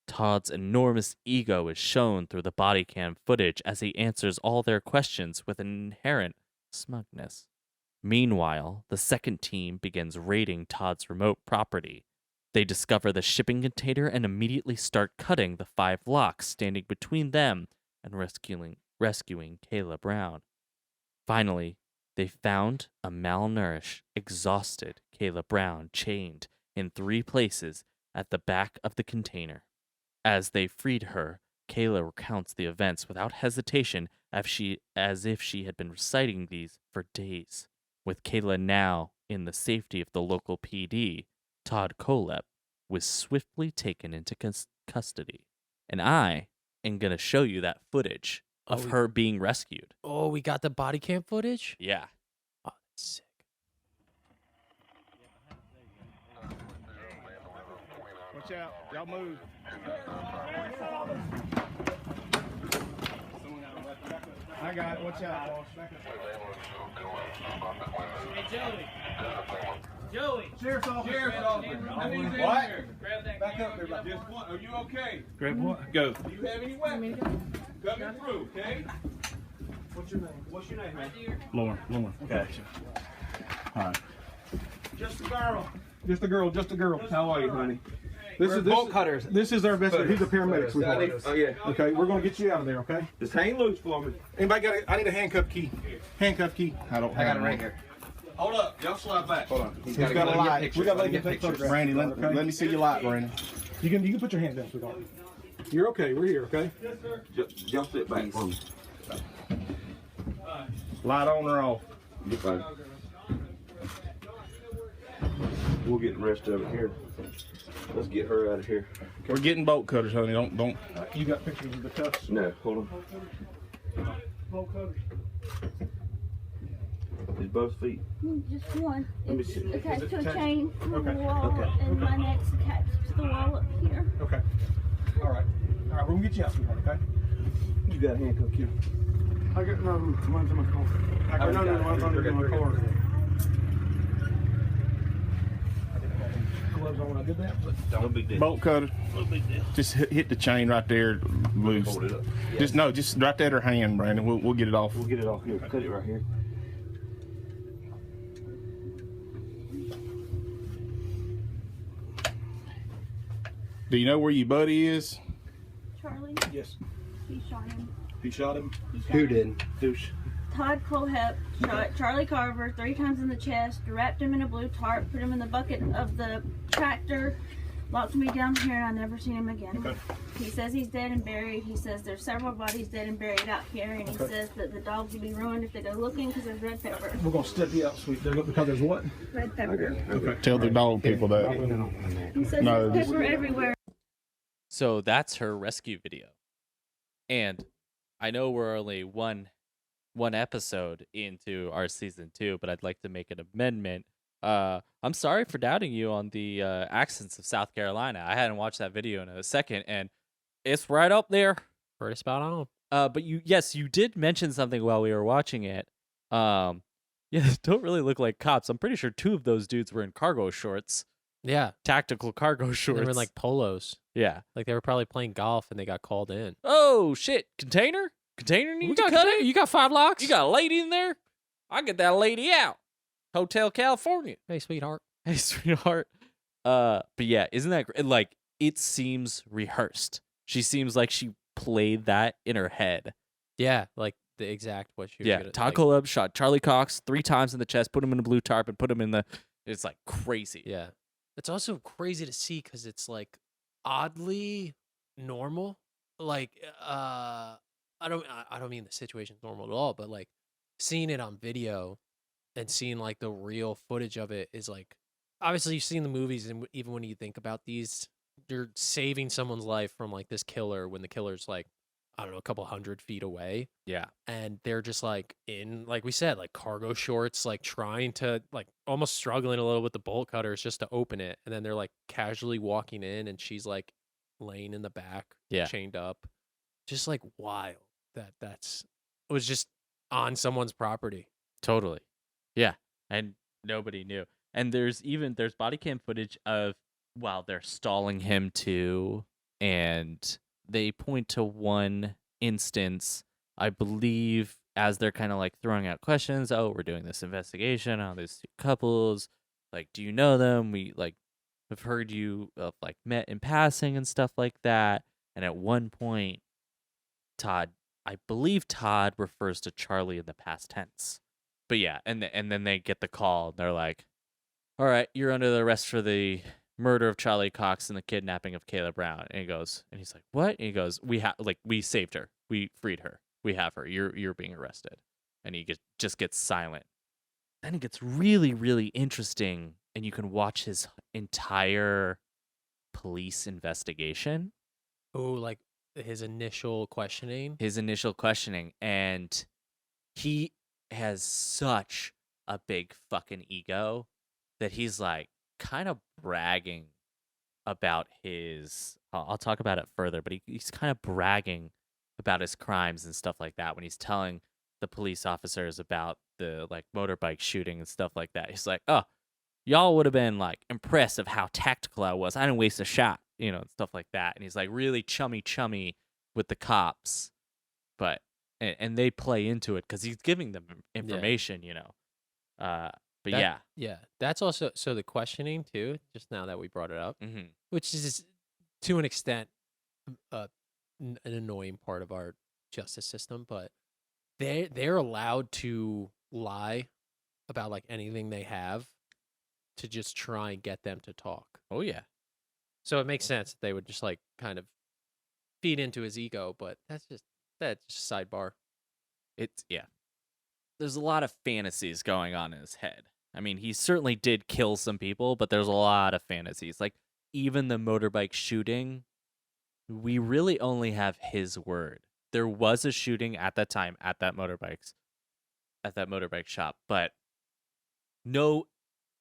Todd's enormous ego is shown through the body cam footage as he answers all their questions with an inherent smugness. Meanwhile, the second team begins raiding Todd's remote property. They discover the shipping container and immediately start cutting the 5 locks standing between them and rescuing Kayla Brown. Finally, they found a malnourished, exhausted Kayla Brown chained in 3 places at the back of the container. As they freed her, Kayla recounts the events without hesitation as if she had been reciting these for days. With Kayla now in the safety of the local PD, Todd Kolep was swiftly taken into custody. And I am going to show you that footage of her being rescued. Oh, we got the body cam footage? Yeah. Oh, that's sick. Watch out. Y'all move. I got it. Watch out, boss. Back up. Hey, Joey. Sheriff's officer. Sheriff's officer. What? Grab that Back gun. up there. Just one. Are you okay? Grab what? Go. Do you have any weapons? Coming through, okay? What's your name? What's your name, man? Right here. Lauren. Okay. All right. Just a girl. Just a girl. Just a girl. How are you, honey? This is bolt cutters. This is our investigator. He's a paramedic. sweetheart. Oh yeah. Okay, we're gonna get you out of there. Okay. Just hang loose for me. Anybody got? I need a handcuff key. Handcuff key. I don't. I got have it one. right here. Hold up. Y'all slide back. Hold on. He's got a light. We got to get take pictures. photographs. Randy, let me see your light, Randy. You can put your hands down, sweetheart. You're okay. We're here. Okay. Y'all sit back for me. Light on or off? You're fine. We'll get the rest of it here. Let's get her out of here. We're getting bolt cutters, honey. Don't. You got pictures of the cuffs? No, hold on. Bolt cutters. Is both feet? Just one. Let me It's see. attached to a chain on the Okay. wall, Okay. and my neck's attached to the wall up here. Okay. All right. All right. We're gonna get you out, sweetheart. Okay. You got a handcuff key. I got one's in my car. I got one's under my car. Gloves on when I did that. No big deal. Bolt cutter. No big deal. Just hit the chain right there, loose. Hold it up. Just right there at her hand, Brandon. We'll get it off. We'll get it off here. Cut it right here. Do you know where your buddy is? Charlie, Yes. he shot him. He shot him. He shot Who him. did? Who's? Todd Colehep shot Charlie Carver 3 times in the chest, wrapped him in a blue tarp, put him in the bucket of the tractor, locked me down here, and I never seen him again. Okay. He says he's dead and buried. He says there's several bodies dead and buried out here, and he Okay. says that the dogs will be ruined if they go looking because there's red pepper. We're gonna step you out, sweet. Because there's what? Red pepper. Okay. Tell the dog people that. He says No, there's pepper everywhere. So that's her rescue video. And I know we're only one episode into our season 2, but I'd like to make an amendment. I'm sorry for doubting you on the accents of South Carolina. I hadn't watched that video in a second, and it's right up there. Pretty spot on. But you did mention something while we were watching it. Yeah, they don't really look like cops. I'm pretty sure 2 of those dudes were in cargo shorts, Yeah. tactical cargo shorts. They were in like polos. yeah. Like they were probably playing golf and they got called in. Oh shit! Container needs to cut it. You got 5 locks? You got a lady in there? I get that lady out. Hotel California. Hey, sweetheart. Hey, sweetheart. But yeah, isn't that great? Like, it seems rehearsed. She seems like she played that in her head. Yeah, like the exact what you Yeah, Todd Coleb shot Charlie Cox 3 times in the chest, put him in a blue tarp, and put him in the. It's like crazy. Yeah. It's also crazy to see because it's like oddly normal. Like, I don't mean the situation's normal at all, but like seeing it on video and seeing like the real footage of it is like, obviously you've seen the movies, and even when you think about these, you're saving someone's life from like this killer when the killer's like, I don't know, a couple 100 feet away. Yeah. And they're just like in, like we said, like cargo shorts, like trying to, like almost struggling a little with the bolt cutters just to open it. And then they're like casually walking in, and she's like laying in the back, Yeah. chained up. Just like wild it was just on someone's property. Totally. Yeah. And nobody knew. And there's body cam footage of while they're stalling him too. And they point to one instance, I believe, as they're kind of like throwing out questions. Oh, we're doing this investigation on these 2 couples. Like, do you know them? We like have heard you like met in passing and stuff like that. And at one point, I believe Todd refers to Charlie in the past tense. But yeah, and then they get the call. And they're like, "All right, you're under the arrest for the murder of Charlie Cox and the kidnapping of Kayla Brown." And he's like, "What?" And he goes, "We saved her. We freed her. We have her. You're being arrested." And he just gets silent. Then it gets really, really interesting, and you can watch his entire police investigation. Oh, like his initial questioning. And he has such a big fucking ego that he's like kind of bragging about his I'll talk about it further, but he's kind of bragging about his crimes and stuff like that when he's telling the police officers about the like motorbike shooting and stuff like that. He's like, "Oh, y'all would have been like impressed of how tactical I was. I didn't waste a shot," and stuff like that. And he's like really chummy with the cops, but and they play into it because he's giving them information, But But That- Yeah, that's also so the questioning too. Just now that we brought it up, hmm which is to an extent an annoying part of our justice system, but they're allowed to lie about like anything they have to just try and get them to talk. oh yeah, So it makes sense that they would just like kind of feed into his ego, but that's just sidebar. it's yeah. There's a lot of fantasies going on in his head. I mean, he certainly did kill some people, but there's a lot of fantasies. Like even the motorbike shooting, we really only have his word. There was a shooting at that time at that motorbike shop, but no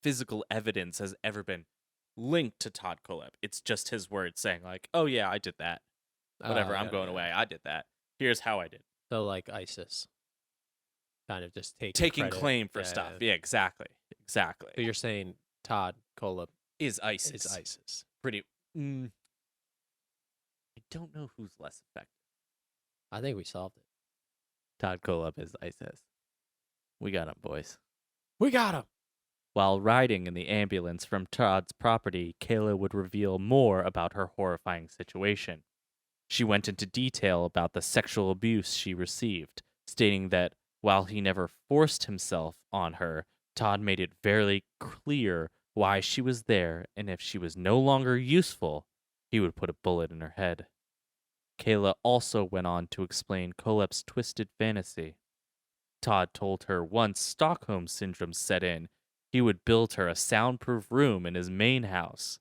physical evidence has ever been linked to Todd Koleb. It's just his word saying like, "Oh yeah, I did that. Whatever, I'm going away. I did that. Here's how I did." So like ISIS, kind of just Taking credit. claim for Yeah, stuff. yeah. Yeah, exactly. So you're saying Todd Koleb Is ISIS. is ISIS? Pretty. I don't know who's less effective. I think we solved it. Todd Koleb is ISIS. We got him, boys. We got him. While riding in the ambulance from Todd's property, Kayla would reveal more about her horrifying situation. She went into detail about the sexual abuse she received, stating that while he never forced himself on her, Todd made it very clear why she was there, and if she was no longer useful, he would put a bullet in her head. Kayla also went on to explain Koleb's twisted fantasy. Todd told her once Stockholm Syndrome set in, he would build her a soundproof room in his main house.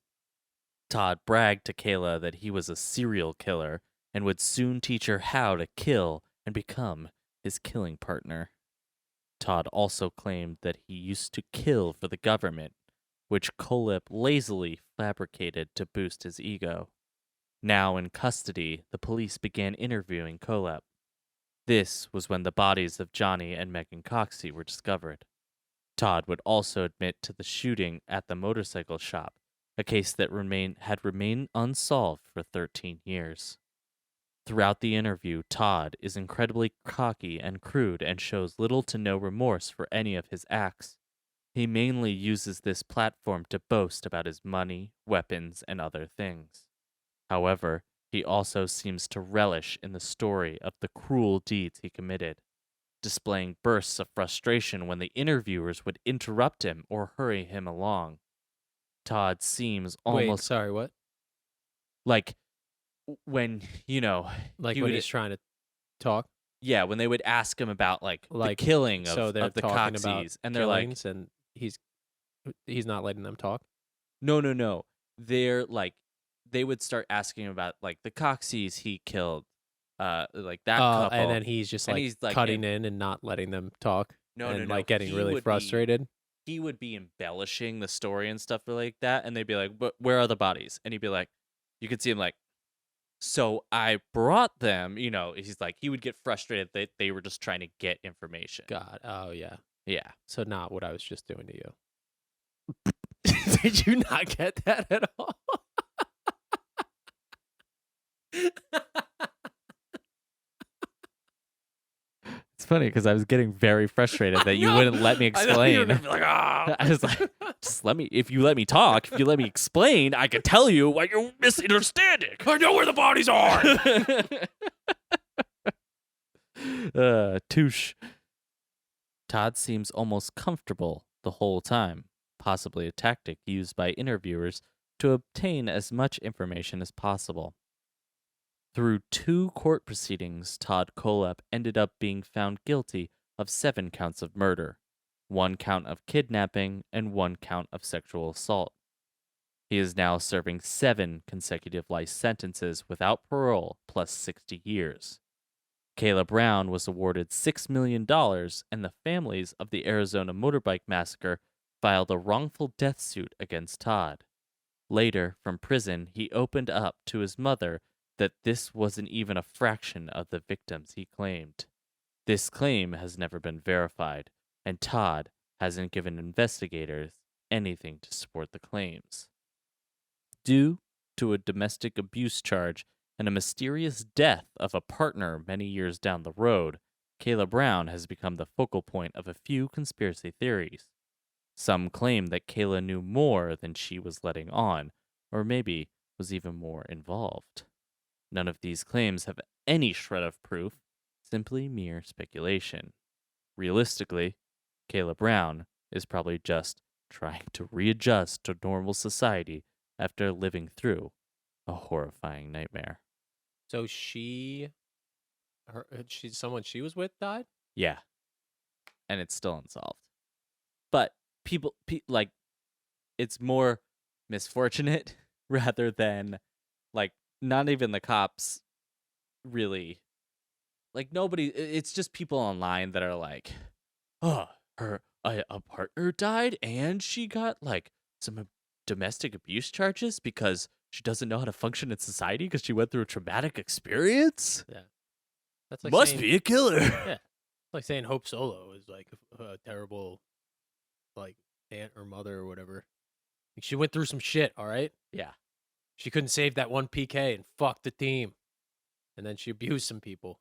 Todd bragged to Kayla that he was a serial killer and would soon teach her how to kill and become his killing partner. Todd also claimed that he used to kill for the government, which Koleb lazily fabricated to boost his ego. Now in custody, the police began interviewing Koleb. This was when the bodies of Johnny and Megan Coxey were discovered. Todd would also admit to the shooting at the motorcycle shop, a case that had remained unsolved for 13 years. Throughout the interview, Todd is incredibly cocky and crude and shows little to no remorse for any of his acts. He mainly uses this platform to boast about his money, weapons, and other things. However, he also seems to relish in the story of the cruel deeds he committed, displaying bursts of frustration when the interviewers would interrupt him or hurry him along. Todd seems Wait, almost sorry, what? like when, Like he when would- he's trying to talk? yeah, when they would ask him about the Like, killing so of they're the talking about Coxies, and they're like, killings and he's not letting them talk. no. They're like, they would start asking about like the Coxies he killed, like that couple, And then he's just And like he's, like, cutting in and not letting them talk. No, and no. like getting He really would be- frustrated. he would be embellishing the story and stuff like that, and they'd be like, "But where are the bodies?" And he'd be like, you could see him like, "So I brought them." He's like, he would get frustrated that they were just trying to get information. God. Oh yeah. Yeah. So not what I was just doing to you. Did you not get that at all? It's funny because I was getting very frustrated that you wouldn't let me I know you were explain. gonna be like, "Ah." I was like, just if you let me talk, if you let me explain, I can tell you why you're misunderstanding. I know where the bodies are. Touche. Todd seems almost comfortable the whole time, possibly a tactic used by interviewers to obtain as much information as possible. Through 2 court proceedings, Todd Koleb ended up being found guilty of 7 counts of murder, 1 count of kidnapping, and 1 count of sexual assault. He is now serving 7 consecutive life sentences without parole plus 60 years. Kayla Brown was awarded $6 million, and the families of the Arizona motorbike massacre filed a wrongful death suit against Todd. Later, from prison, he opened up to his mother that this wasn't even a fraction of the victims he claimed. This claim has never been verified, and Todd hasn't given investigators anything to support the claims. Due to a domestic abuse charge and a mysterious death of a partner many years down the road, Kayla Brown has become the focal point of a few conspiracy theories. Some claim that Kayla knew more than she was letting on, or maybe was even more involved. None of these claims have any shred of proof, simply mere speculation. Realistically, Kayla Brown is probably just trying to readjust to normal society after living through a horrifying nightmare. So someone she was with died? Yeah. And it's still unsolved. But like, it's more misfortunate rather than, like, not even the cops really, like, nobody, it's just people online that are like, oh, a partner died and she got, like, some domestic abuse charges because she doesn't know how to function in society because she went through a traumatic experience? Yeah. That's like Must saying, be a killer. Yeah. It's like saying Hope Solo is like a terrible, like, aunt or mother or whatever. Like, she went through some shit, all right? Yeah. She couldn't save that one PK and fuck the team. And then she abused some people.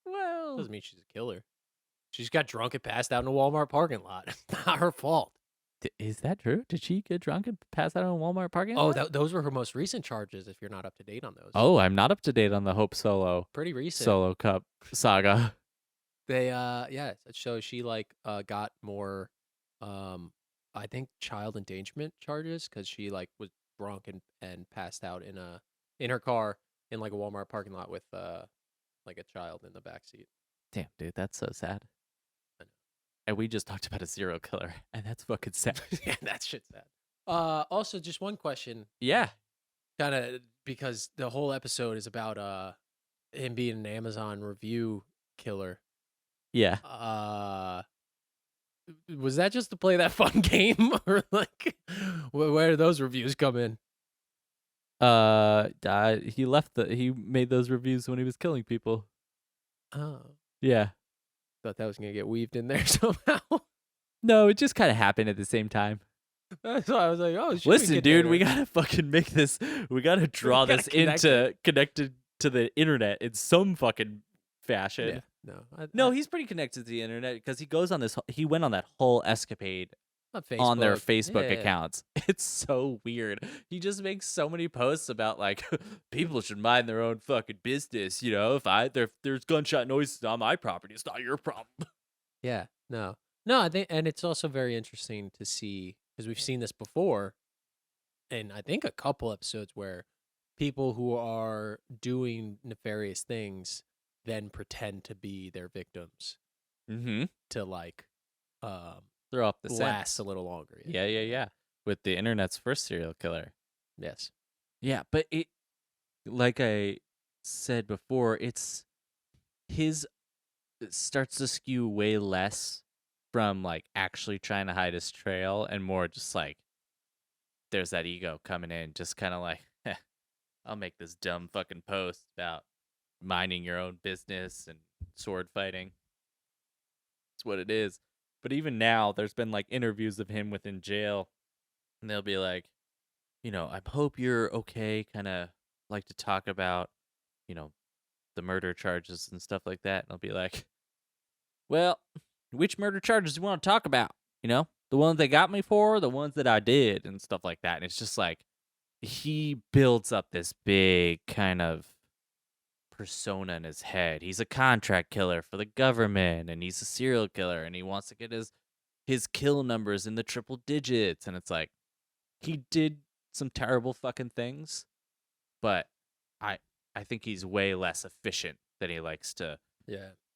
Well, Doesn't mean she's a killer. She just got drunk and passed out in a Walmart parking lot. It's not her fault. is that true? Did she get drunk and pass out in a Walmart parking Oh, lot? those were her most recent charges. If you're not up to date on those. Oh, I'm not up to date on the Hope Pretty recent. Solo Cup saga. They yeah, so she like got more I think child endangerment charges because she like was drunk and passed out in her car in like a Walmart parking lot with like a child in the backseat. Damn, dude, that's so sad. I know. And we just talked about a serial killer, and that's fucking sad. Yeah, that shit's sad. Also just one question, Yeah. kind of because the whole episode is about him being an Amazon review killer. Yeah. Was that just to play that fun game, or like, where do those reviews come in? He made those reviews when he was killing people. Oh, Yeah. thought that was gonna get weaved in there somehow. No, it just kind of happened at the same time. That's why I was like, oh, shit, Listen, dude, we gotta fucking make this. We gotta draw gotta this connect into connected to the internet in some fucking fashion. Yeah, no, No, he's pretty connected to the internet because he goes on this. He went on that whole escapade on their Facebook Yeah. accounts. It's so weird. He just makes so many posts about like people should mind their own fucking business. You know, if there's gunshot noises on my property, it's not your problem. Yeah, no. I think, and it's also very interesting to see because we've seen this before, and I think a couple episodes where people who are doing nefarious things then pretend to be their victims Mm-hmm. to like Throw off the last scent. a little longer. Yeah. With the internet's first serial killer. Yes. Yeah, but it, like I said before, it starts to skew way less from like actually trying to hide his trail and more just like there's that ego coming in, just kind of like, I'll make this dumb fucking post about minding your own business and sword fighting. That's what it is. But even now, there's been like interviews of him within jail, and they'll be like, you know, I hope you're okay, kind of like to talk about, you know, the murder charges and stuff like that. And I'll be like, well, which murder charges do you want to talk about? You know, the ones they got me for, the ones that I did, and stuff like that. And it's just like, he builds up this big kind of persona in his head. He's a contract killer for the government, and he's a serial killer, and he wants to get his kill numbers in the triple digits. And it's like, he did some terrible fucking things, but I think he's way less efficient than he likes to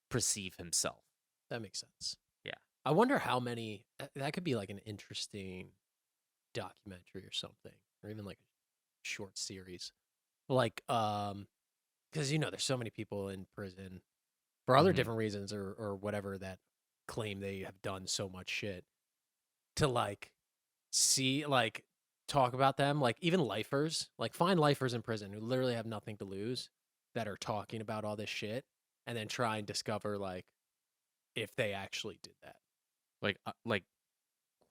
perceive himself. That makes sense. Yeah. I wonder how many that could be like an interesting documentary or something, or even like a short series. Like because you know there's so many people in prison for other Mhm. different reasons or whatever that claim they have done so much shit to like see like talk about them, like even lifers, like find lifers in prison who literally have nothing to lose that are talking about all this shit and then try and discover like if they actually did that. Like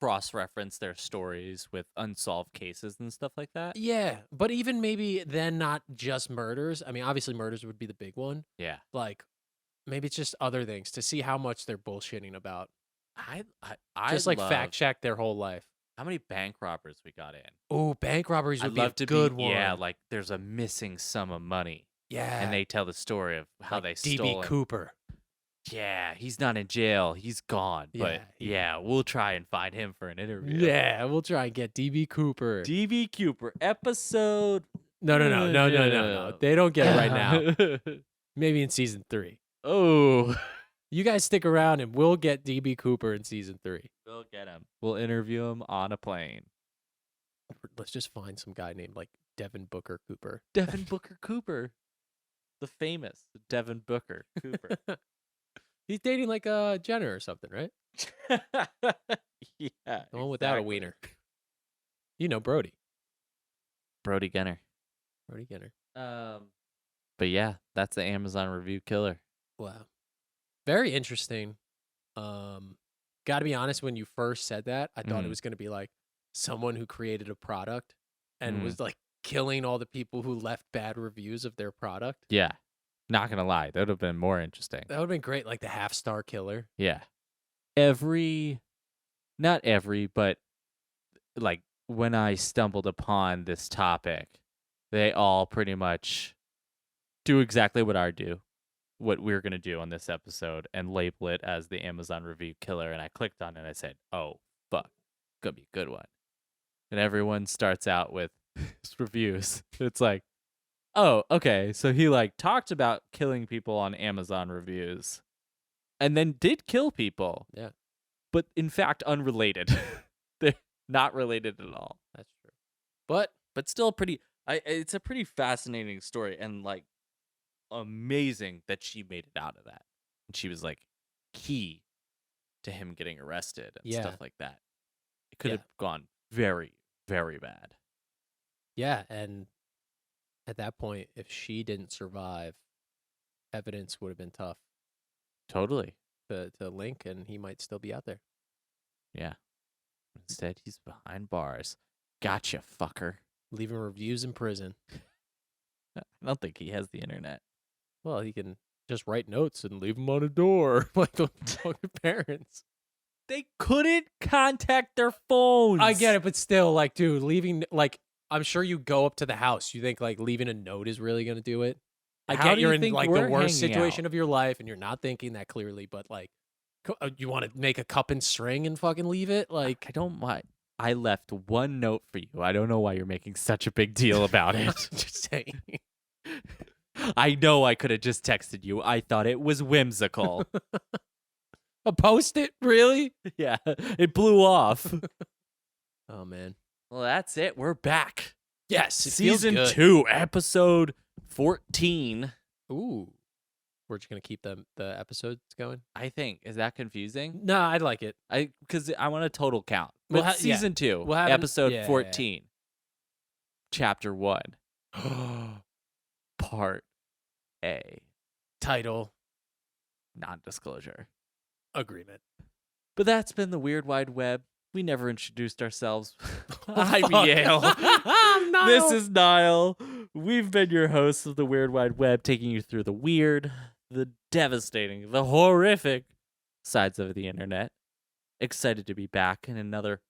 cross-reference their stories with unsolved cases and stuff like that. Yeah, but even maybe then not just murders. I mean, obviously murders would be the big one. Yeah. Like maybe it's just other things to see how much they're bullshitting about I Just like love fact check their whole life. how many bank robbers we got in. Oh, bank robberies I'd would be love a to good be, one. yeah, like there's a missing sum of money, Yeah. and they tell the story of how like they DB stole it. Cooper. Yeah, he's not in jail. He's gone. But Yeah, we'll try and find him for an interview. Yeah, we'll try and get DB Cooper. DB Cooper, episode. No. They don't get it right now. Maybe in season 3. Oh, You guys stick around and we'll get DB Cooper in season 3. we'll get him. We'll interview him on a plane. Let's just find some guy named like Devin Booker Cooper. Devin Booker Cooper, the famous Devin Booker Cooper. He's dating like Jenner or something, right? Yeah, The one without a exactly. wiener. You know Brody. Brody Gunner. Brody Jenner. But yeah, that's the Amazon review killer. Wow. Very interesting. Gotta be honest, when you first said that, I thought it Mhm. was gonna be like someone who created a product and Mhm. was like killing all the people who left bad reviews of their product. Yeah, not gonna lie, that would have been more interesting. That would have been great, like the half-star killer. Yeah, not every, but like when I stumbled upon this topic, they all pretty much do exactly what what we're gonna do on this episode, and label it as the Amazon review killer. And I clicked on it and I said, "Oh fuck, gonna be a good one." And everyone starts out with his reviews. It's like, oh, okay, so he like talked about killing people on Amazon reviews, and then did kill people. Yeah. But in fact, unrelated. They're not related at all. That's true. But But still pretty. It's a pretty fascinating story, and like amazing that she made it out of that. And she was like key to him getting arrested and Yeah. stuff like that. It could Yeah. have gone very, very bad. yeah, and at that point, if she didn't survive, evidence would have been tough Totally. to link, and he might still be out there. Yeah. Instead, he's behind bars. Gotcha, fucker. Leaving reviews in prison. I don't think he has the internet. Well, he can just write notes and leave them on a door like the fucking parents. They couldn't contact their phones. I get it, but still, like, dude, leaving, like, I'm sure you go up to the house. You think, like, leaving a note is really going to do it? I How get do you're you in, think like, the we're worst hanging situation out? of your life, and you're not thinking that clearly, but, like, you want to make a cup and string and fucking leave it? Like, I don't mind. I left one note for you. I don't know why you're making such a big deal about it. just saying. I know I could have just texted you. I thought it was whimsical. A post-it? Really? Yeah, it blew off. Oh, man. Well, that's it. We're back. Yes, it feels Season good. 2, episode 14. Ooh. We're just going to keep the episodes going? I think. Is that confusing? No, I'd like it. Because I want a total count. We'll But ha- yeah. season 2, We'll have an- episode yeah. 14, chapter 1, part A, Title non-disclosure. agreement. But that's been the Weird Wide Web. We never introduced ourselves. Oh, I'm fuck. Yale. I'm Niall. This is Niall. We've been your hosts of the Weird Wide Web, taking you through the weird, the devastating, the horrific sides of the internet. Excited to be back in another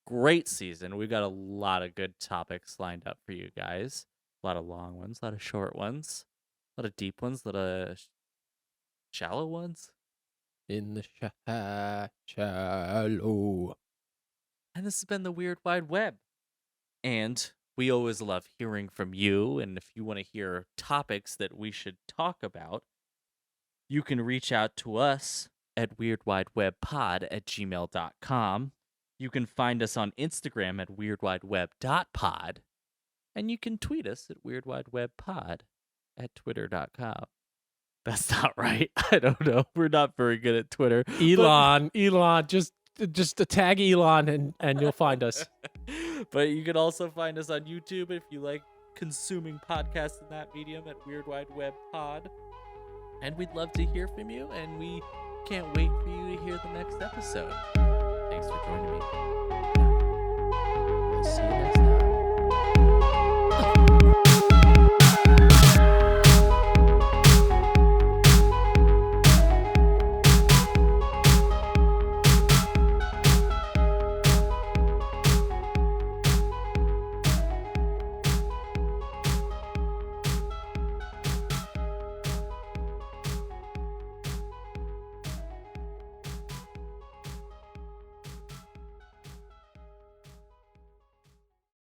great season. We've got a lot of good topics lined up for you guys. A lot of long ones, a lot of short ones, a lot of deep ones, a lot of shallow ones. In the shallow. And this has been the Weird Wide Web. And we always love hearing from you. And if you want to hear topics that we should talk about, you can reach out to us at weirdwidewebpod@gmail.com. You can find us on Instagram at weirdwideweb.pod. And you can tweet us at weirdwidewebpod@twitter.com. That's not right. I don't know. We're not very good at Twitter. Elon, just tag Elon and you'll find us. But you can also find us on YouTube if you like consuming podcasts in that medium at Weird Wide Web Pod. And we'd love to hear from you, and we can't wait for you to hear the next episode. Thanks for joining me.